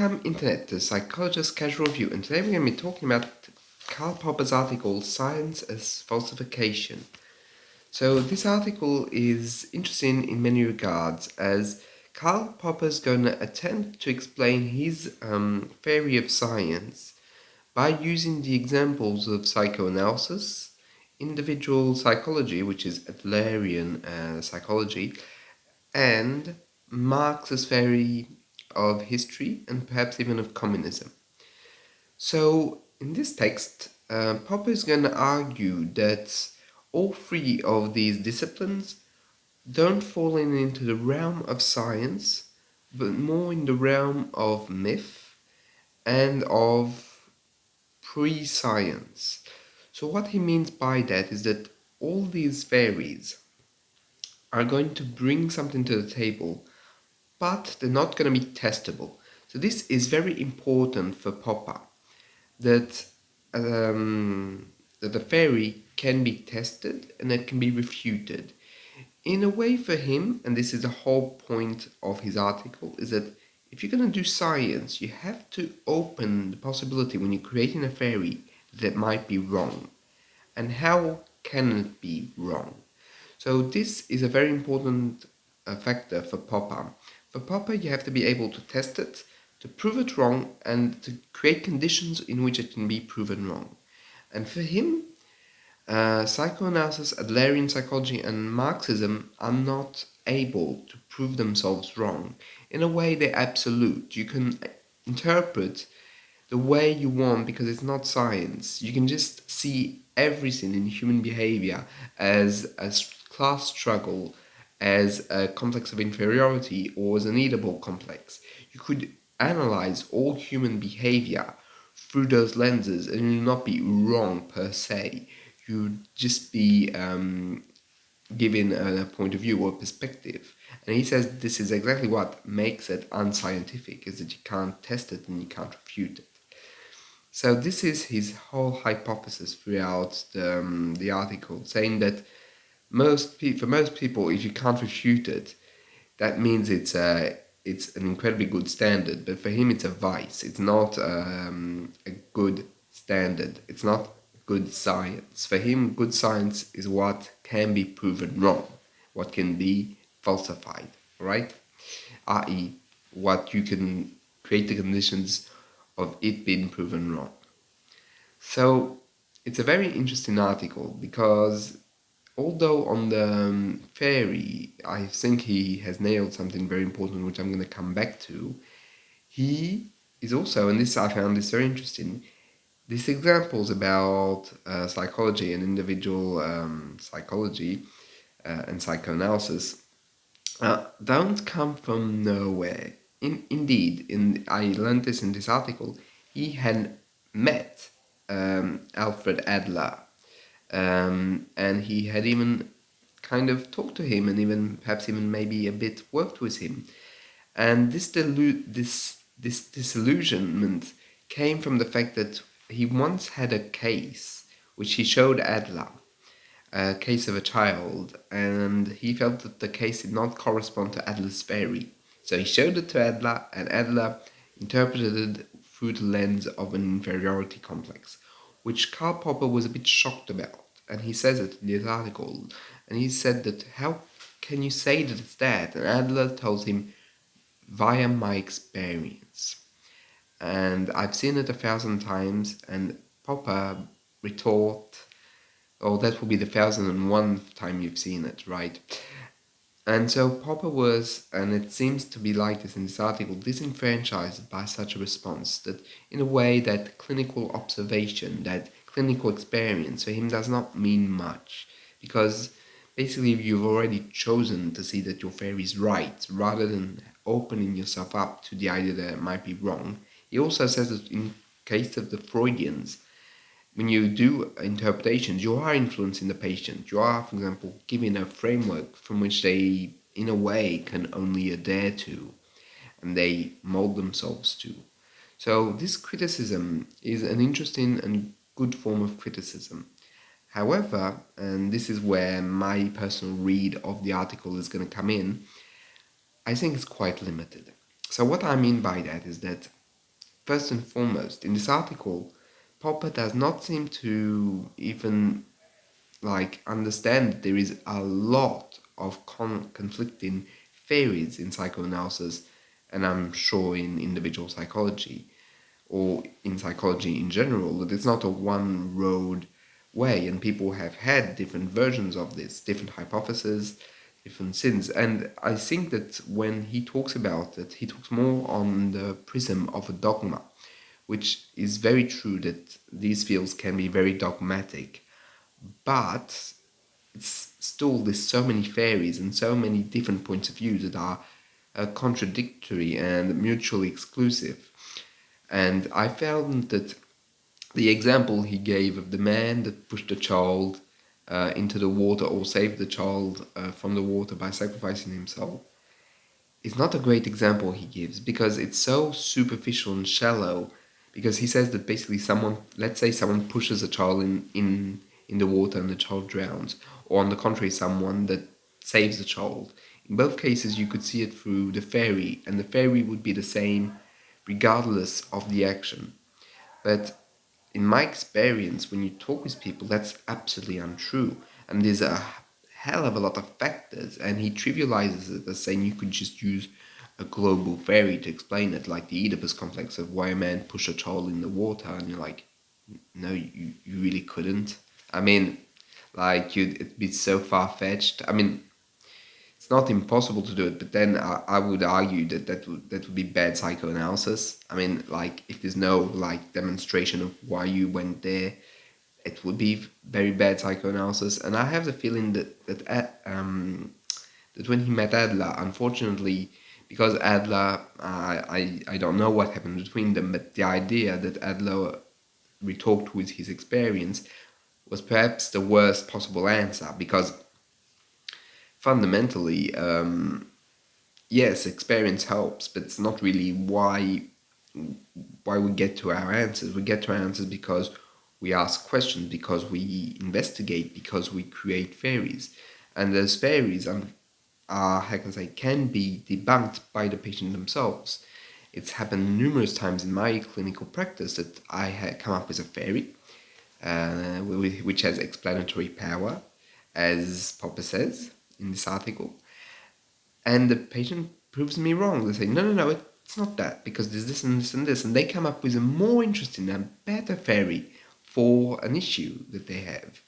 Welcome Internet, the Psychologist Casual Review, and today we're going to be talking about Karl Popper's article, Science as Falsification. So this article is interesting in many regards, as Karl Popper is going to attempt to explain his theory of science by using the examples of psychoanalysis, individual psychology, which is Adlerian psychology, and Marx's theory of history and perhaps even of communism. So in this text, Popper is going to argue that all three of these disciplines don't fall into the realm of science, but more in the realm of myth and of pre-science. So what he means by that is that all these theories are going to bring something to the table, but they're not going to be testable. So this is very important for Popper, that that the theory can be tested and it can be refuted. In a way, for him, and this is the whole point of his article, is that if you're going to do science, you have to open the possibility when you're creating a theory that it might be wrong. And how can it be wrong? So this is a very important factor for Popper. For Popper, you have to be able to test it, to prove it wrong, and to create conditions in which it can be proven wrong. And for him, psychoanalysis, Adlerian psychology, and Marxism are not able to prove themselves wrong. In a way, they're absolute. You can interpret the way you want because it's not science. You can just see everything in human behavior as a class struggle, as a complex of inferiority, or as an Oedipal complex. You could analyze all human behavior through those lenses and it will not be wrong per se. You'd just be given a point of view or perspective. And he says this is exactly what makes it unscientific, is that you can't test it and you can't refute it. So this is his whole hypothesis throughout the article, saying that for most people, if you can't refute it, that means it's an incredibly good standard. But for him, it's a vice. It's not a good standard. It's not good science. For him, good science is what can be proven wrong, what can be falsified, right? i.e., what you can create the conditions of it being proven wrong. So it's a very interesting article because although on the theory I think he has nailed something very important which I'm going to come back to, he is also, and this I found this very interesting, these examples about psychology and individual psychology and psychoanalysis don't come from nowhere. Indeed, I learned this in this article, he had met Alfred Adler, and he had even kind of talked to him and even perhaps even maybe a bit worked with him. And this disillusionment came from the fact that he once had a case which he showed Adler, a case of a child, and he felt that the case did not correspond to Adler's theory. So he showed it to Adler, and Adler interpreted it through the lens of an inferiority complex, which Karl Popper was a bit shocked about. And he says it in this article. And he said that, how can you say that it's that? And Adler tells him, via my experience. And I've seen it 1,000 times, and Popper retort, oh, that will be the 1,001th time you've seen it, right? And so Popper was, and it seems to be like this in this article, disenfranchised by such a response, that in a way that clinical observation, that clinical experience for him does not mean much, because basically you've already chosen to see that your theory is right, rather than opening yourself up to the idea that it might be wrong. He also says that in case of the Freudians, when you do interpretations, you are influencing the patient. You are, for example, giving a framework from which they, in a way, can only adhere to, and they mold themselves to. So this criticism is an interesting and good form of criticism. However, and this is where my personal read of the article is going to come in, I think it's quite limited. So what I mean by that is that first and foremost, in this article, Popper does not seem to even understand that there is a lot of conflicting theories in psychoanalysis, and I'm sure in individual psychology or in psychology in general, that it's not a one road way, and people have had different versions of this, different hypotheses, different sins. And I think that when he talks about it, he talks more on the prism of a dogma, which is very true that these fields can be very dogmatic, but it's still there's so many theories and so many different points of view that are contradictory and mutually exclusive. And I found that the example he gave of the man that pushed the child into the water or saved the child from the water by sacrificing himself is not a great example he gives, because it's so superficial and shallow. Because he says that basically someone, let's say someone pushes a child in the water and the child drowns, or on the contrary, someone that saves the child. In both cases, you could see it through the theory, and the theory would be the same regardless of the action. But in my experience, when you talk with people, that's absolutely untrue. And there's a hell of a lot of factors, and he trivializes it as saying you could just use a global theory to explain it, like the Oedipus complex of why a man pushed a child in the water, and you're like, no, you really couldn't. I mean, it'd be so far-fetched. I mean, it's not impossible to do it, but then I would argue that would be bad psychoanalysis. I mean, if there's no demonstration of why you went there, it would be very bad psychoanalysis. And I have the feeling that when he met Adler, unfortunately, because Adler, I don't know what happened between them, but the idea that Adler retalked with his experience was perhaps the worst possible answer, because fundamentally, yes, experience helps, but it's not really why we get to our answers. We get to our answers because we ask questions, because we investigate, because we create theories. And those theories how can I say, can be debunked by the patient themselves. It's happened numerous times in my clinical practice that I had come up with a theory, which has explanatory power, as Popper says in this article, and the patient proves me wrong. They say, no, it's not that, because there's this and this and this, and they come up with a more interesting and better theory for an issue that they have.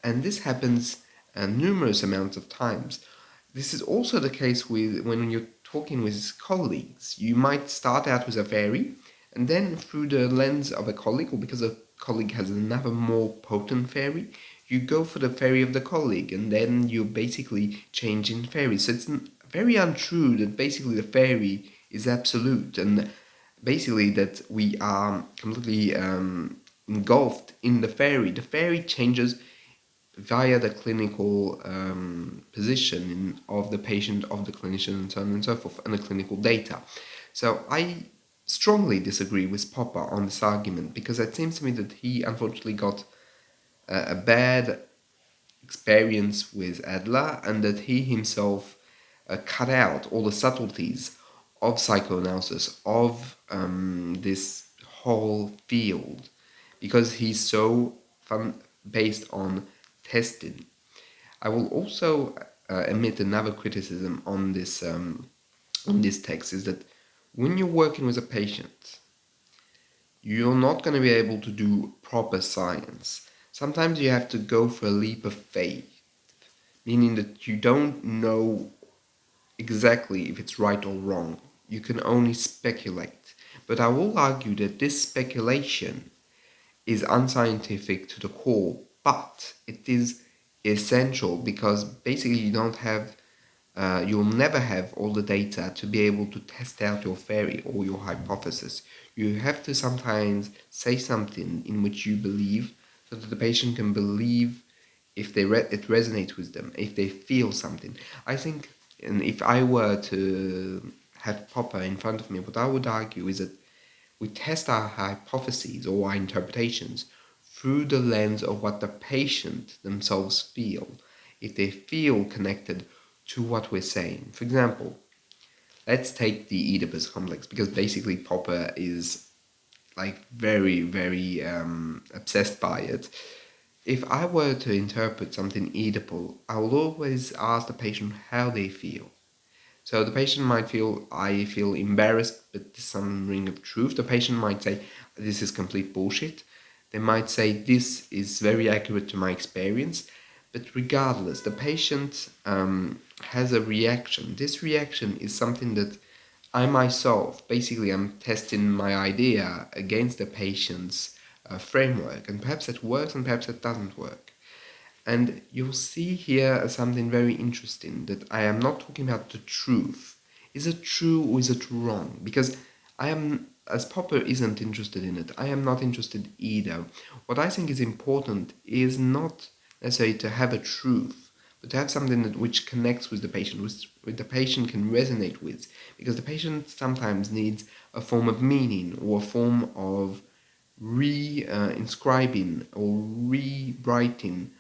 And this happens numerous amounts of times. This is also the case with when you're talking with colleagues. You might start out with a theory, and then through the lens of a colleague, or because a colleague has another more potent theory, you go for the theory of the colleague, and then you're basically changing theories. So it's very untrue that basically the theory is absolute, and basically that we are completely engulfed in the theory. The theory changes via the clinical position of the patient, of the clinician, and so on and so forth, and the clinical data. So I strongly disagree with Popper on this argument, because it seems to me that he unfortunately got a bad experience with Adler, and that he himself cut out all the subtleties of psychoanalysis, of this whole field, because he's so based on testing. I will also emit another criticism on this text, is that when you're working with a patient, you're not going to be able to do proper science. Sometimes you have to go for a leap of faith, meaning that you don't know exactly if it's right or wrong. You can only speculate. But I will argue that this speculation is unscientific to the core, but it is essential, because basically you'll never have all the data to be able to test out your theory or your hypothesis. You have to sometimes say something in which you believe, so that the patient can believe if it resonates with them, if they feel something. I think, and if I were to have Popper in front of me, what I would argue is that we test our hypotheses or our interpretations through the lens of what the patient themselves feel, if they feel connected to what we're saying. For example, let's take the Oedipus complex, because basically Popper is like very, very obsessed by it. If I were to interpret something Oedipal, I will always ask the patient how they feel. So the patient might feel, I feel embarrassed, but there's some ring of truth. The patient might say, this is complete bullshit. They might say, this is very accurate to my experience. But regardless, the patient has a reaction. This reaction is something that I myself, basically, I'm testing my idea against the patient's framework. And perhaps it works and perhaps it doesn't work. And you'll see here something very interesting, that I am not talking about the truth. Is it true or is it wrong? Because I am, as Popper isn't interested in it, I am not interested either. What I think is important is not necessarily to have a truth, but to have something that which connects with the patient, which the patient can resonate with. Because the patient sometimes needs a form of meaning or a form of inscribing or rewriting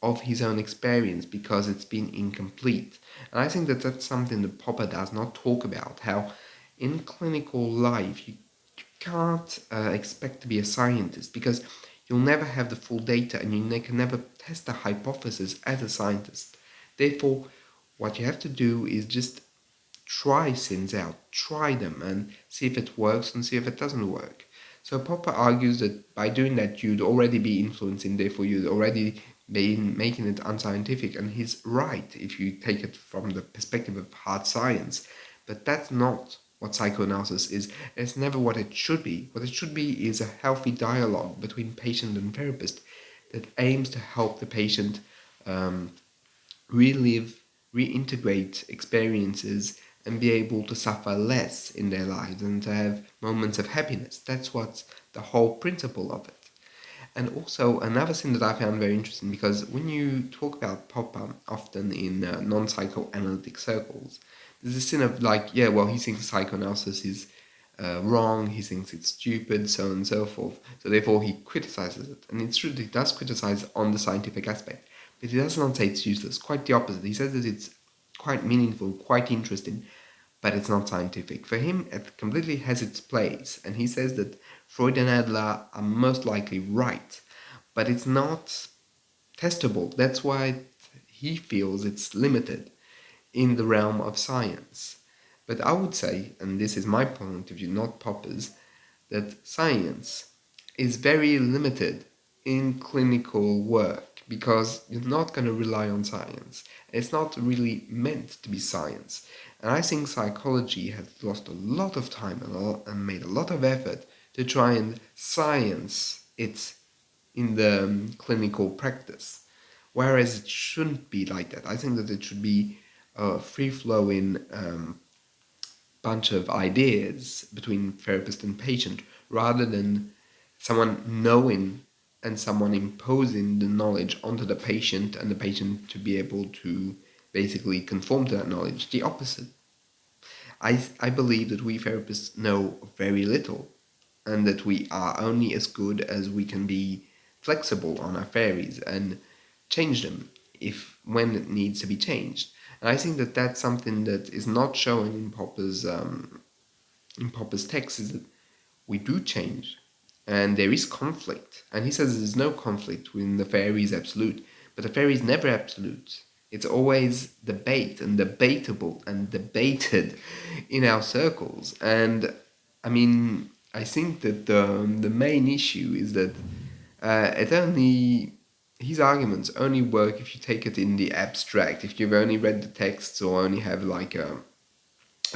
of his own experience because it's been incomplete. And I think that that's something that Popper does not talk about, how in clinical life you can't expect to be a scientist because you'll never have the full data and you can never test a hypothesis as a scientist. Therefore, what you have to do is just try things out, try them and see if it works and see if it doesn't work. So Popper argues that by doing that you'd already be influencing, therefore you'd already be making it unscientific, and he's right if you take it from the perspective of hard science. But that's not what psychoanalysis is. It's never what it should be. What it should be is a healthy dialogue between patient and therapist that aims to help the patient relive, reintegrate experiences and be able to suffer less in their lives and to have moments of happiness. That's what's the whole principle of it. And also another thing that I found very interesting, because when you talk about Popper often in non-psychoanalytic circles, there's this thing of like, yeah, well, he thinks psychoanalysis is wrong, he thinks it's stupid, so on and so forth. So therefore he criticizes it. And it's true that he does criticize on the scientific aspect, but he does not say it's useless. Quite the opposite. He says that it's quite meaningful, quite interesting, but it's not scientific. For him, it completely has its place, and he says that Freud and Adler are most likely right, but it's not testable. That's why he feels it's limited in the realm of science. But I would say, and this is my point of view, not Popper's, that science is very limited in clinical work because you're not going to rely on science. It's not really meant to be science. And I think psychology has lost a lot of time and made a lot of effort to try and science it in the clinical practice. Whereas it shouldn't be like that. I think that it should be a free-flowing bunch of ideas between therapist and patient rather than someone knowing and someone imposing the knowledge onto the patient and the patient to be able to basically conform to that knowledge. The opposite. I believe that we therapists know very little and that we are only as good as we can be flexible on our theories and change them if when it needs to be changed. And I think that that's something that is not shown in Popper's text, is that we do change and there is conflict. And he says there's no conflict when the theory is absolute, but the theory is never absolute. It's always debate and debatable and debated in our circles. And I mean, I think that the main issue is that his arguments only work if you take it in the abstract, if you've only read the texts or only have like a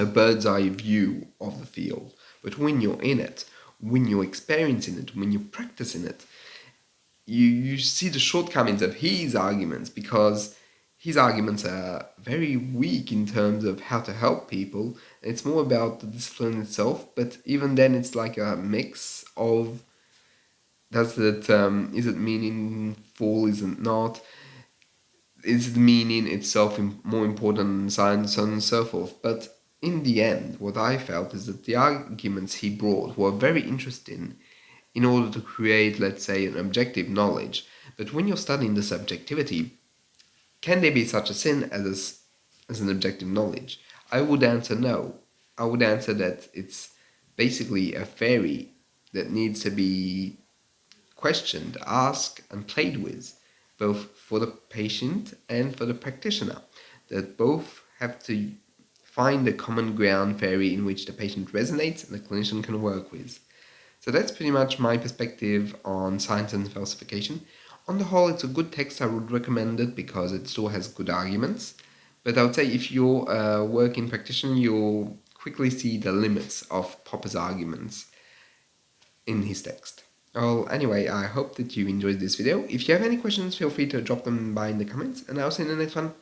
bird's eye view of the field. But when you're in it, when you're experiencing it, when you're practicing it, you see the shortcomings of his arguments, because his arguments are very weak in terms of how to help people. It's more about the discipline itself, but even then it's like a mix of is it meaningful, is it not? Is the meaning itself more important than science, so on and so forth? But in the end, what I felt is that the arguments he brought were very interesting in order to create, let's say, an objective knowledge. But when you're studying the subjectivity, can there be such a thing as an objective knowledge? I would answer no. I would answer that it's basically a theory that needs to be questioned, asked, and played with, both for the patient and for the practitioner, that both have to find a common ground theory in which the patient resonates and the clinician can work with. So that's pretty much my perspective on Science and Falsification. On the whole, it's a good text. I would recommend it because it still has good arguments. But I would say if you're a working practitioner, you'll quickly see the limits of Popper's arguments in his text. Well, anyway, I hope that you enjoyed this video. If you have any questions, feel free to drop them by in the comments, and I'll see you in the next one.